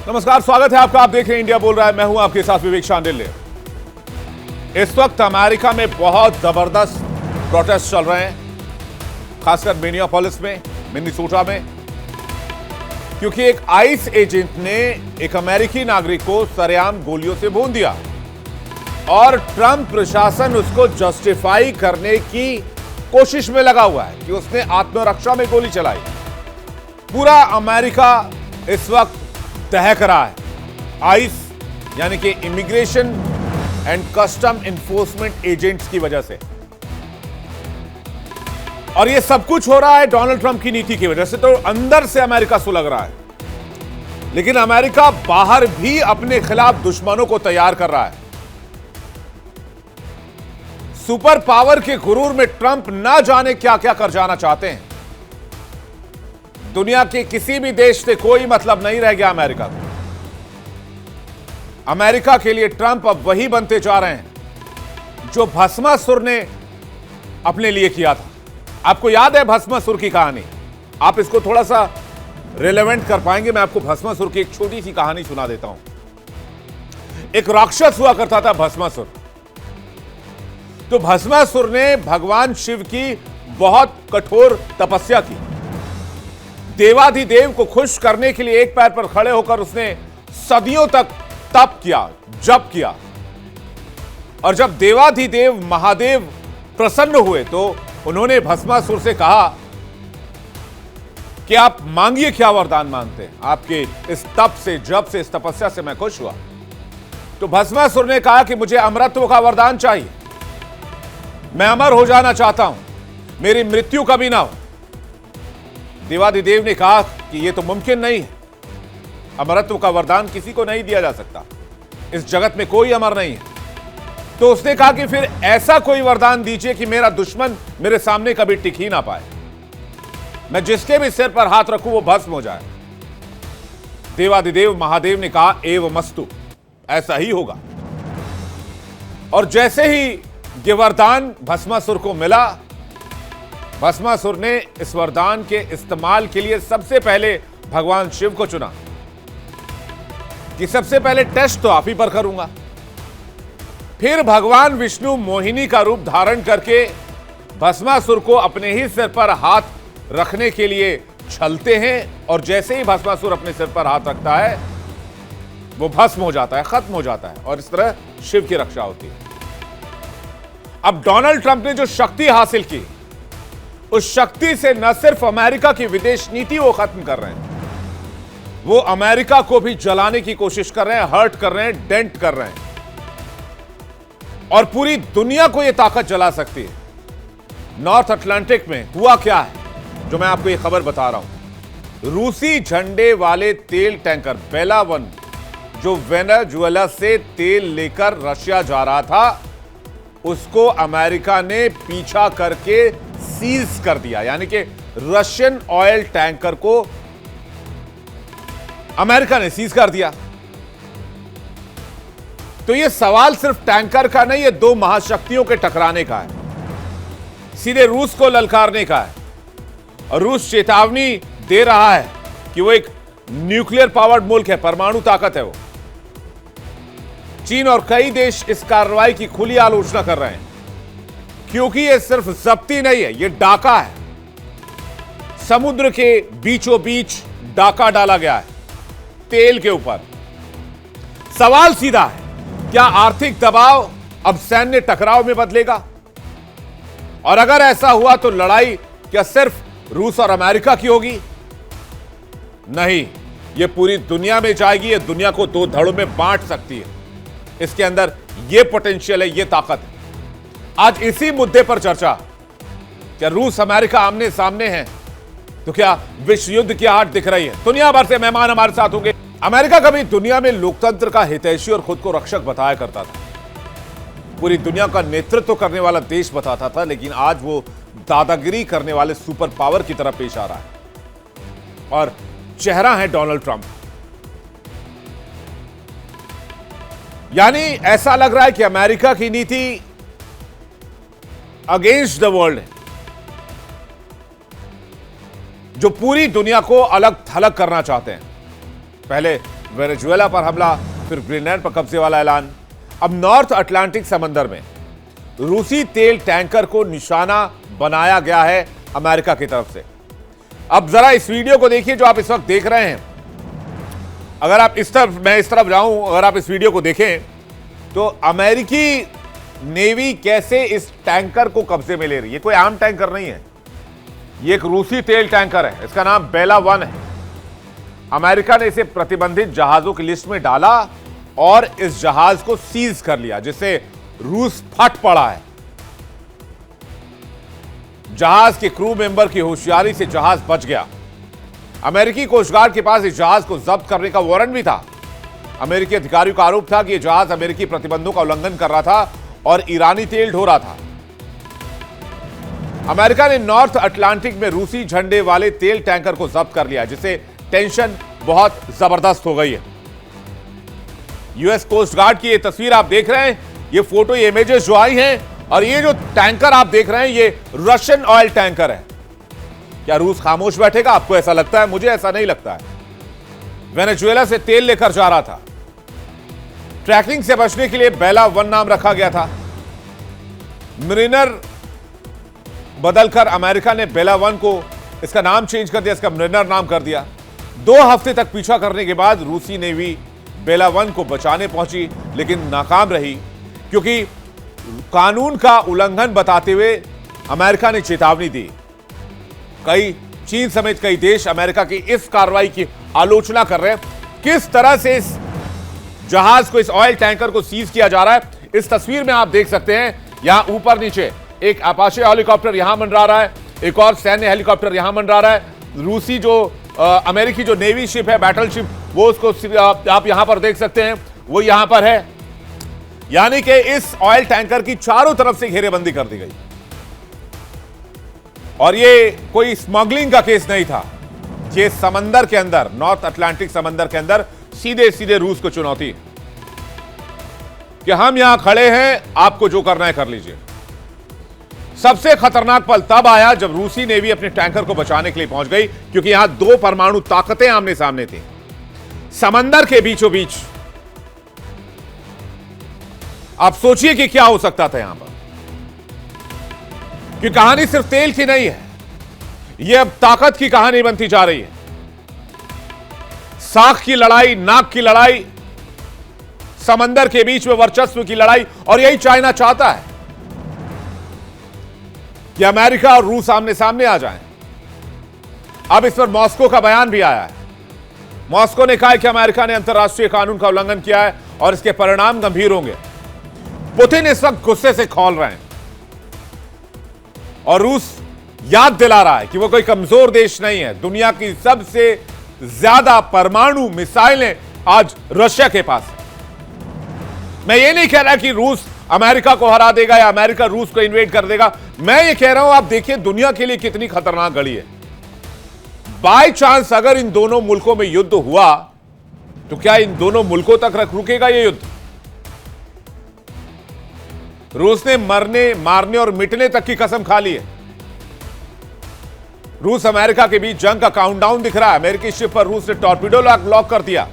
नमस्कार, स्वागत है आपका। आप देख रहे हैं इंडिया बोल रहा है। मैं हूं आपके साथ विवेक शांडिल्य। इस वक्त अमेरिका में बहुत जबरदस्त प्रोटेस्ट चल रहे हैं, खासकर मिनियापोलिस में, मिनेसोटा में, क्योंकि एक आइस एजेंट ने एक अमेरिकी नागरिक को सरेआम गोलियों से भून दिया और ट्रंप प्रशासन उसको जस्टिफाई करने की कोशिश में लगा हुआ है कि उसने आत्मरक्षा में गोली चलाई। पूरा अमेरिका इस वक्त दहक रहा है आइस यानी कि immigration and custom enforcement agents की वजह से, और यह सब कुछ हो रहा है डोनाल्ड ट्रंप की नीति की वजह से। तो अंदर से अमेरिका सुलग रहा है, लेकिन अमेरिका बाहर भी अपने खिलाफ दुश्मनों को तैयार कर रहा है। सुपर पावर के गुरूर में ट्रंप ना जाने क्या क्या कर जाना चाहते हैं। दुनिया के किसी भी देश से कोई मतलब नहीं रह गया अमेरिका को। अमेरिका के लिए ट्रंप अब वही बनते जा रहे हैं जो भस्मासुर ने अपने लिए किया था। आपको याद है भस्मासुर की कहानी? आप इसको थोड़ा सा रिलेवेंट कर पाएंगे? मैं आपको भस्मासुर की एक छोटी सी कहानी सुना देता हूं। एक राक्षस हुआ करता था भस्मासुर। तो भस्मासुर ने भगवान शिव की बहुत कठोर तपस्या की। देवाधिदेव को खुश करने के लिए एक पैर पर खड़े होकर उसने सदियों तक तप किया, जप किया, और जब देवाधिदेव महादेव प्रसन्न हुए तो उन्होंने भस्मासुर से कहा कि आप मांगिए, क्या वरदान मांगते हैं? आपके इस तप से, जप से, इस तपस्या से मैं खुश हुआ। तो भस्मासुर ने कहा कि मुझे अमरत्व का वरदान चाहिए, मैं अमर हो जाना चाहता हूं, मेरी मृत्यु कभी ना हो। देवाधिदेव ने कहा कि यह तो मुमकिन नहीं है, अमरत्व का वरदान किसी को नहीं दिया जा सकता, इस जगत में कोई अमर नहीं है। तो उसने कहा कि फिर ऐसा कोई वरदान दीजिए कि मेरा दुश्मन मेरे सामने कभी टिक ही ना पाए, मैं जिसके भी सिर पर हाथ रखूं वो भस्म हो जाए। देवाधिदेव महादेव ने कहा एवमस्तु, ऐसा ही होगा। और जैसे ही यह वरदान भस्मासुर को मिला, भस्मासुर ने इस वरदान के इस्तेमाल के लिए सबसे पहले भगवान शिव को चुना कि सबसे पहले टेस्ट तो आप ही पर करूंगा। फिर भगवान विष्णु मोहिनी का रूप धारण करके भस्मासुर को अपने ही सिर पर हाथ रखने के लिए छलते हैं, और जैसे ही भस्मासुर अपने सिर पर हाथ रखता है वो भस्म हो जाता है, खत्म हो जाता है, और इस तरह शिव की रक्षा होती है। अब डोनाल्ड ट्रंप ने जो शक्ति हासिल की, उस शक्ति से न सिर्फ अमेरिका की विदेश नीति वो खत्म कर रहे हैं, वो अमेरिका को भी जलाने की कोशिश कर रहे हैं, हर्ट कर रहे हैं, डेंट कर रहे हैं, और पूरी दुनिया को ये ताकत जला सकती है। नॉर्थ अटलांटिक में हुआ क्या है जो मैं आपको ये खबर बता रहा हूं। रूसी झंडे वाले तेल टैंकर बेला 1 जो वेनेजुएला से तेल लेकर रशिया जा रहा था, उसको अमेरिका ने पीछा करके सीज कर दिया। यानी कि रशियन ऑयल टैंकर को अमेरिका ने सीज कर दिया। तो यह सवाल सिर्फ टैंकर का नहीं, यह दो महाशक्तियों के टकराने का है, सीधे रूस को ललकारने का है। और रूस चेतावनी दे रहा है कि वो एक न्यूक्लियर पावर्ड मुल्क है, परमाणु ताकत है वो। चीन और कई देश इस कार्रवाई की खुली आलोचना कर रहे हैं, क्योंकि यह सिर्फ जब्ती नहीं है, यह डाका है। समुद्र के बीचों बीच डाका डाला गया है तेल के ऊपर। सवाल सीधा है, क्या आर्थिक दबाव अब सैन्य टकराव में बदलेगा? और अगर ऐसा हुआ तो लड़ाई क्या सिर्फ रूस और अमेरिका की होगी? नहीं, यह पूरी दुनिया में जाएगी। यह दुनिया को दो धड़ों में बांट सकती है। इसके अंदर यह पोटेंशियल है, यह ताकत है। आज इसी मुद्दे पर चर्चा, क्या रूस अमेरिका आमने सामने हैं तो क्या विश्व युद्ध की आहट दिख रही है? दुनिया भर से मेहमान हमारे साथ होंगे। अमेरिका कभी दुनिया में लोकतंत्र का हितैषी और खुद को रक्षक बताया करता था, पूरी दुनिया का नेतृत्व करने वाला देश बताता था, लेकिन आज वो दादागिरी करने वाले सुपर पावर की तरफ पेश आ रहा है, और चेहरा है डोनाल्ड ट्रंप। यानी ऐसा लग रहा है कि अमेरिका की नीति अगेंस्ट द वर्ल्ड है, जो पूरी दुनिया को अलग थलग करना चाहते हैं। पहले वेनेजुएला पर हमला, फिर ग्रीनलैंड पर कब्जे वाला ऐलान। अब नॉर्थ अटलांटिक समंदर में रूसी तेल टैंकर को निशाना बनाया गया है अमेरिका की तरफ से। अब जरा इस वीडियो को देखिए जो आप इस वक्त देख रहे हैं। अगर आप इस तरफ, मैं इस तरफ जाऊं, अगर आप इस वीडियो को देखें तो अमेरिकी नेवी कैसे इस टैंकर को कब्जे में ले रही है। कोई आम टैंकर नहीं है, ये एक रूसी तेल टैंकर है, इसका नाम बेला 1 है। अमेरिका ने इसे प्रतिबंधित जहाजों की लिस्ट में डाला और इस जहाज को सीज कर लिया, जिससे रूस फट पड़ा है। जहाज के क्रू मेंबर की होशियारी से जहाज बच गया। अमेरिकी कोस्ट गार्ड के पास इस जहाज को जब्त करने का वारंट भी था। अमेरिकी अधिकारियों का आरोप था कि यह जहाज अमेरिकी प्रतिबंधों का उल्लंघन कर रहा था और ईरानी तेल ढो रहा था। अमेरिका ने नॉर्थ अटलांटिक में रूसी झंडे वाले तेल टैंकर को जब्त कर लिया, जिससे टेंशन बहुत जबरदस्त हो गई है। यूएस कोस्ट गार्ड की ये तस्वीर आप देख रहे हैं, ये फोटो, ये इमेजेस जो आई हैं, और ये जो टैंकर आप देख रहे हैं ये रशियन ऑयल टैंकर है। क्या रूस खामोश बैठेगा? आपको ऐसा लगता है? मुझे ऐसा नहीं लगता है। वेनेजुएला से तेल लेकर जा रहा था। ट्रैकिंग से बचने के लिए बेला 1 नाम रखा गया था। मरीनर बदलकर अमेरिका ने बेला 1 को इसका नाम चेंज कर दिया, इसका मरीनर नाम कर दिया। 2 हफ्ते तक पीछा करने के बाद रूसी नेवी बेला 1 को बचाने पहुंची, लेकिन नाकाम रही, क्योंकि कानून का उल्लंघन बताते हुए अमेरिका ने चेतावनी दी। चीन समेत कई देश अमेरिका की इस कार्रवाई की आलोचना कर रहे हैं। किस तरह से इस जहाज को, इस ऑयल टैंकर को सीज किया जा रहा है, इस तस्वीर में आप देख सकते हैं। यहां ऊपर नीचे एक अपाचे हेलीकॉप्टर यहां मंडरा रहा है, एक और सैन्य हेलीकॉप्टर यहां मंडरा रहा है। रूसी जो अमेरिकी जो नेवी शिप है, बैटल शिप, वो उसको आप यहां पर देख सकते हैं, वो यहां पर है। यानी कि इस ऑयल टैंकर की चारों तरफ से घेरेबंदी कर दी गई। और ये कोई स्मगलिंग का केस नहीं था, ये समंदर के अंदर, नॉर्थ अटलांटिक समंदर के अंदर सीधे सीधे रूस को चुनौती कि हम यहां खड़े हैं, आपको जो करना है कर लीजिए। सबसे खतरनाक पल तब आया जब रूसी नेवी अपने टैंकर को बचाने के लिए पहुंच गई, क्योंकि यहां 2 परमाणु ताकतें आमने सामने थी, समंदर के बीचों बीच। आप सोचिए कि क्या हो सकता था यहां पर, कि कहानी सिर्फ तेल की नहीं है, यह अब ताकत की कहानी बनती जा रही है। साख की लड़ाई, नाक की लड़ाई, समंदर के बीच में वर्चस्व की लड़ाई, और यही चाइना चाहता है कि अमेरिका और रूस आमने सामने आ जाएं। अब इस पर मॉस्को का बयान भी आया है। मॉस्को ने कहा कि अमेरिका ने अंतर्राष्ट्रीय कानून का उल्लंघन किया है और इसके परिणाम गंभीर होंगे। पुतिन इस वक्त गुस्से से खौल रहे हैं और रूस याद दिला रहा है कि वो कोई कमजोर देश नहीं है। दुनिया की सबसे ज्यादा परमाणु मिसाइलें आज रशिया के पास है। मैं ये नहीं कह रहा कि रूस अमेरिका को हरा देगा या अमेरिका रूस को इन्वेड कर देगा। मैं ये कह रहा हूं, आप देखिए दुनिया के लिए कितनी खतरनाक घड़ी है। बाय चांस अगर इन दोनों मुल्कों में युद्ध हुआ तो क्या इन दोनों मुल्कों तक रुकेगा ये युद्ध? रूस ने मरने, मारने और मिटने तक की कसम खा ली है। रूस अमेरिका के बीच जंग का काउंटडाउन दिख रहा है। अमेरिकी शिप पर रूस ने टॉर्पीडो लॉक कर दिया।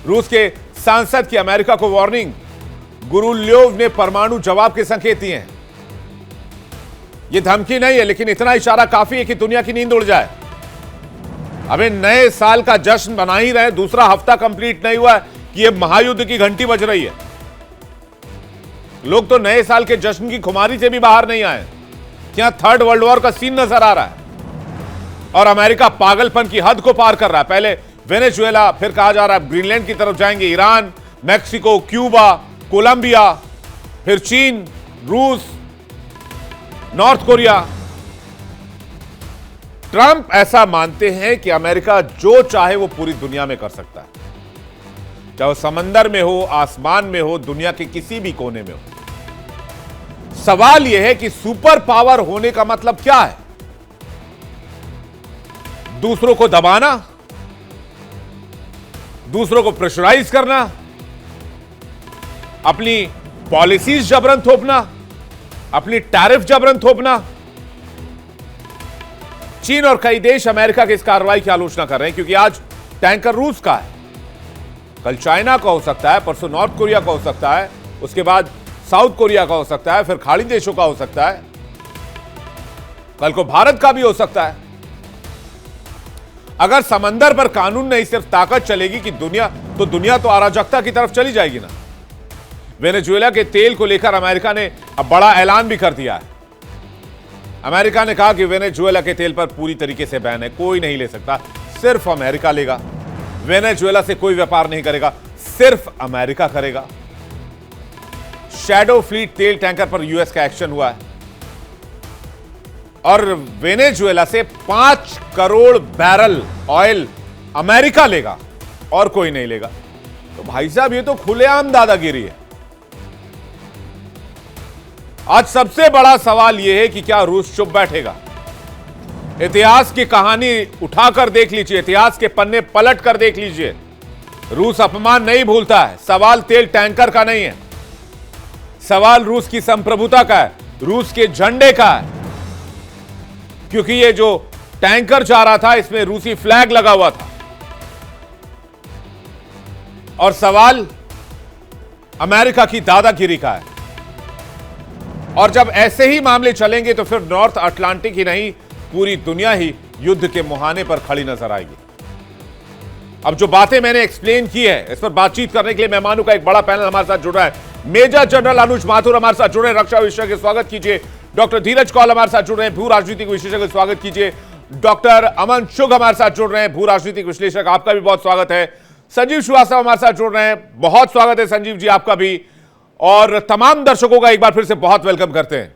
रूस के सांसद की अमेरिका को वार्निंग। गुरुल्योव ने परमाणु जवाब के संकेत दिए हैं। यह धमकी नहीं है, लेकिन इतना इशारा काफी है कि दुनिया की नींद उड़ जाए। अबे नए साल का जश्न बना ही रहे, दूसरा हफ्ता कंप्लीट नहीं हुआ कि यह महायुद्ध की घंटी बज रही है। लोग तो नए साल के जश्न की खुमारी से भी बाहर नहीं आए। क्या 3rd वर्ल्ड वॉर का सीन नजर आ रहा है और अमेरिका पागलपन की हद को पार कर रहा है। पहले वेनेजुएला, फिर कहा जा रहा है ग्रीनलैंड की तरफ जाएंगे, ईरान, मैक्सिको, क्यूबा, कोलंबिया, फिर चीन, रूस, नॉर्थ कोरिया। ट्रंप ऐसा मानते हैं कि अमेरिका जो चाहे वो पूरी दुनिया में कर सकता है, चाहे वो समंदर में हो, आसमान में हो, दुनिया के किसी भी कोने में हो। सवाल यह है कि सुपर पावर होने का मतलब क्या है? दूसरों को दबाना, दूसरों को प्रेशराइज करना, अपनी पॉलिसीज जबरन थोपना, अपनी टैरिफ जबरन थोपना। चीन और कई देश अमेरिका की इस कार्रवाई की आलोचना कर रहे हैं, क्योंकि आज टैंकर रूस का है। कल चाइना का हो सकता है, परसों नॉर्थ कोरिया का हो सकता है, उसके बाद साउथ कोरिया का हो सकता है, फिर खाड़ी देशों का हो सकता है, कल को भारत का भी हो सकता है। अगर समंदर पर कानून नहीं, सिर्फ ताकत चलेगी कि दुनिया तो अराजकता की तरफ चली जाएगी ना। वेनेजुएला के तेल को लेकर अमेरिका ने अब बड़ा ऐलान भी कर दिया है। अमेरिका ने कहा कि वेनेजुएला के तेल पर पूरी तरीके से बैन है, कोई नहीं ले सकता, सिर्फ अमेरिका लेगा। वेनेजुएला से कोई व्यापार नहीं करेगा, सिर्फ अमेरिका करेगा। शैडो फ्लीट तेल टैंकर पर यूएस का एक्शन हुआ है और वेनेजुएला से 5 करोड़ बैरल ऑयल अमेरिका लेगा और कोई नहीं लेगा। तो भाई साहब, ये तो खुलेआम दादागिरी है। आज सबसे बड़ा सवाल यह है कि क्या रूस चुप बैठेगा? इतिहास की कहानी उठाकर देख लीजिए, इतिहास के पन्ने पलट कर देख लीजिए, रूस अपमान नहीं भूलता है। सवाल तेल टैंकर का नहीं है, सवाल रूस की संप्रभुता का है, रूस के झंडे का है, क्योंकि ये जो टैंकर जा रहा था इसमें रूसी फ्लैग लगा हुआ था। और सवाल अमेरिका की दादागिरी का है। और जब ऐसे ही मामले चलेंगे तो फिर नॉर्थ अटलांटिक ही नहीं, पूरी दुनिया ही युद्ध के मुहाने पर खड़ी नजर आएगी। अब जो बातें मैंने एक्सप्लेन की है, इस पर बातचीत करने के लिए मेहमानों का एक बड़ा पैनल हमारे साथ जुड़ रहा है। मेजर जनरल अनुज माथुर हमारे साथ जुड़ रहे हैं, रक्षा विशेषज्ञ, स्वागत कीजिए। डॉक्टर धीरज कौल हमारे साथ जुड़ रहे हैं, भू राजनीतिक विशेषज्ञ, स्वागत कीजिए। डॉक्टर अमन शुग हमारे साथ जुड़ रहे हैं, भू राजनीतिक विश्लेषक, आपका भी बहुत स्वागत है। संजीव श्रीवास्तव हमारे साथ जुड़ रहे हैं, बहुत स्वागत है संजीव जी आपका भी। और तमाम दर्शकों का एक बार फिर से बहुत वेलकम करते हैं।